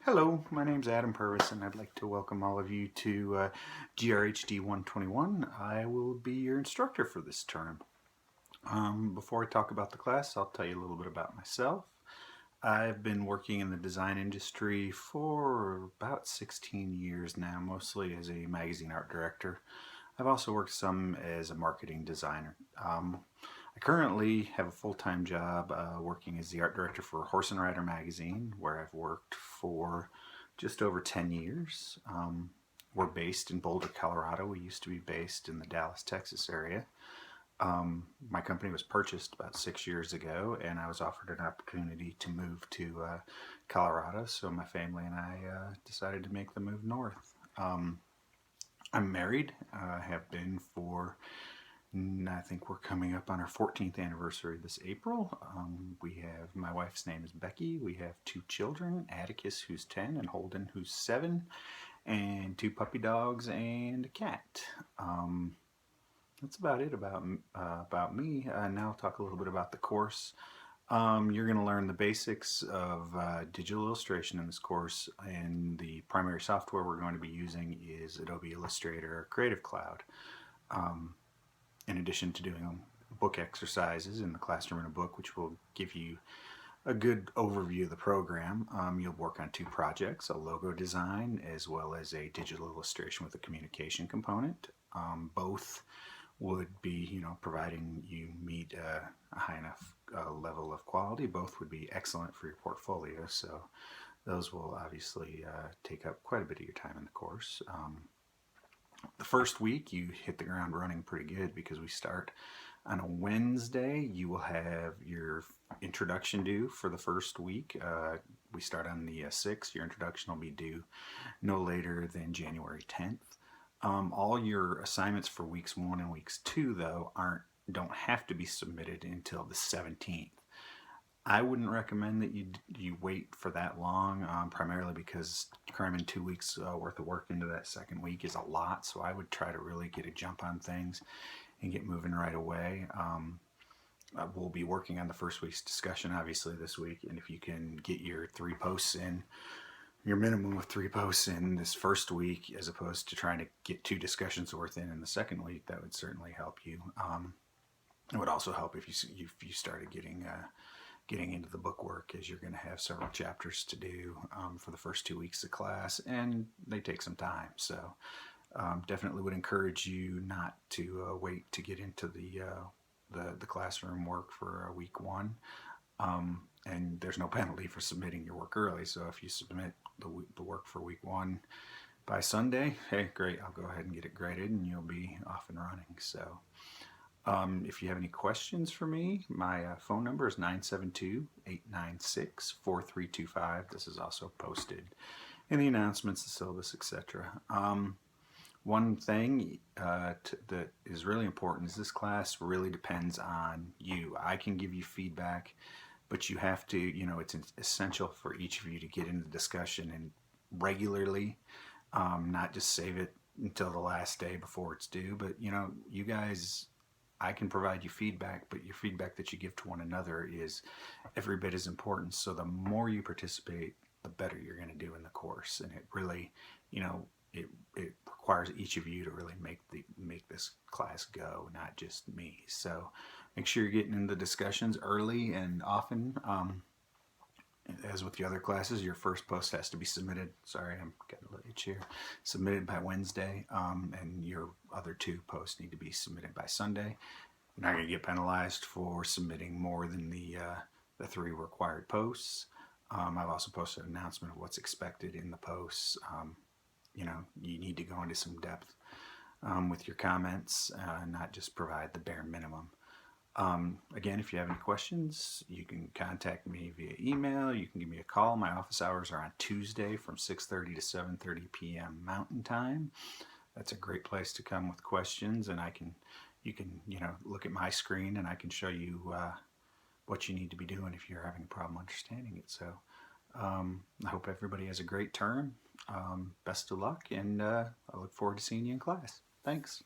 Hello, my name's Adam Purvis and I'd like to welcome all of you to GRHD121. I will be your instructor for this term. Before I talk about the class, I'll tell you a little bit about myself. I've been working in the design industry for about 16 years now, mostly as a magazine art director. I've also worked some as a marketing designer. I currently have a full-time job working as the art director for Horse and Rider magazine, where I've worked for just over 10 years. We're based in Boulder, Colorado. We used to be based in the Dallas, Texas area. My company was purchased about 6 years ago, and I was offered an opportunity to move to Colorado, so my family and I decided to make the move north. I'm married. I have been for I think we're coming up on our 14th anniversary this April. My wife's name is Becky. We have 2 children, Atticus, who's 10, and Holden, who's 7, and 2 puppy dogs and a cat. That's about it about me. Now I'll talk a little bit about the course. You're going to learn the basics of digital illustration in this course, and the primary software we're going to be using is Adobe Illustrator or Creative Cloud. In addition to doing book exercises in the classroom in a book, which will give you a good overview of the program, you'll work on 2 projects, a logo design as well as a digital illustration with a communication component. Both would be, providing you meet a high enough level of quality, both would be excellent for your portfolio. So those will obviously take up quite a bit of your time in the course. The first week you hit the ground running pretty good because we start on a Wednesday. You will have your introduction due for the first week. We start on the 6th. Your introduction will be due no later than January 10th. All your assignments for weeks 1 and weeks 2 though don't have to be submitted until the 17th. I wouldn't recommend that you wait for that long, primarily because cramming 2 weeks worth of work into that second week is a lot, so I would try to really get a jump on things and get moving right away. We'll be working on the first week's discussion obviously this week, and if you can get your 3 posts in, your minimum of 3 posts in this first week as opposed to trying to get 2 discussions worth in the second week, that would certainly help you. It would also help if you started getting into the book work, as you're going to have several chapters to do for the first 2 weeks of class, and they take some time. So definitely would encourage you not to wait to get into the classroom work for week 1. And there's no penalty for submitting your work early. So if you submit the work for week 1 by Sunday, hey, great, I'll go ahead and get it graded and you'll be off and running. So if you have any questions for me, my phone number is 972-896-4325. This is also posted in the announcements, the syllabus, etc. One thing that is really important is this class really depends on you. I can give you feedback, but you have to, it's essential for each of you to get into the discussion and regularly, not just save it until the last day before it's due. But, you guys, I can provide you feedback, but your feedback that you give to one another is every bit as important. So the more you participate, the better you're going to do in the course. And it really, it requires each of you to really make this class go, not just me. So make sure you're getting in the discussions early and often. As with the other classes, your first post has to be submitted. Sorry, I'm getting a little itch here. Submitted by Wednesday, and your other 2 posts need to be submitted by Sunday. You're not going to get penalized for submitting more than the 3 required posts. I've also posted an announcement of what's expected in the posts. You need to go into some depth with your comments, not just provide the bare minimum. Again, if you have any questions, you can contact me via email. You can give me a call. My office hours are on Tuesday from 6:30 to 7:30 p.m. Mountain Time. That's a great place to come with questions, and you can look at my screen and I can show you what you need to be doing if you're having a problem understanding it. So I hope everybody has a great term. Best of luck, and I look forward to seeing you in class. Thanks.